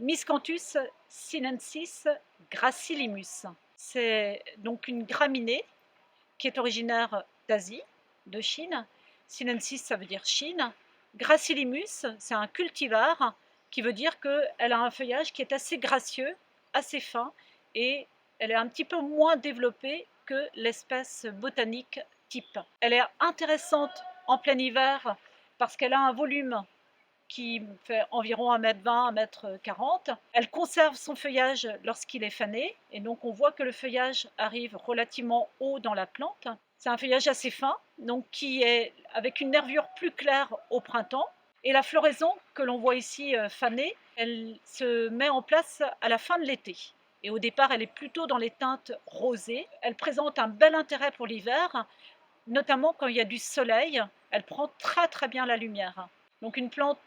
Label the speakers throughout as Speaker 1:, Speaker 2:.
Speaker 1: Miscanthus sinensis gracilimus. C'est donc une graminée qui est originaire d'Asie, de Chine. Sinensis, ça veut dire Chine. Gracilimus, c'est un cultivar qui veut dire qu'elle a un feuillage qui est assez gracieux, assez fin, et elle est un petit peu moins développée que l'espèce botanique type. Elle est intéressante en plein hiver parce qu'elle a un volume qui fait environ 1,20 m, 1,40 m. Elle conserve son feuillage lorsqu'il est fané, et donc on voit que le feuillage arrive relativement haut dans la plante. C'est un feuillage assez fin, donc qui est avec une nervure plus claire au printemps. Et la floraison que l'on voit ici fanée, elle se met en place à la fin de l'été. Et au départ, elle est plutôt dans les teintes rosées. Elle présente un bel intérêt pour l'hiver, notamment quand il y a du soleil. Elle prend très très bien la lumière. Donc une plante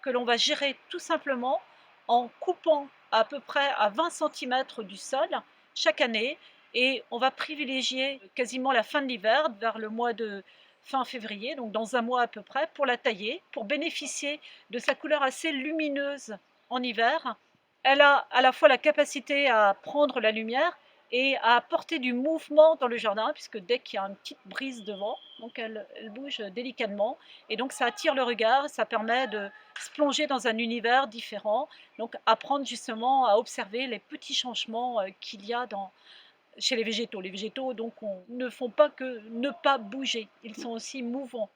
Speaker 1: que l'on va gérer tout simplement en coupant à peu près à 20 cm du sol chaque année, et on va privilégier quasiment la fin de l'hiver, vers le mois de fin février, donc dans un mois à peu près, pour la tailler, pour bénéficier de sa couleur assez lumineuse en hiver. Elle a à la fois la capacité à prendre la lumière et à apporter du mouvement dans le jardin, puisque dès qu'il y a une petite brise devant, donc elle bouge délicatement, et donc ça attire le regard, ça permet de se plonger dans un univers différent, donc apprendre justement à observer les petits changements qu'il y a chez les végétaux. Les végétaux donc ne font pas que ne pas bouger, ils sont aussi mouvants.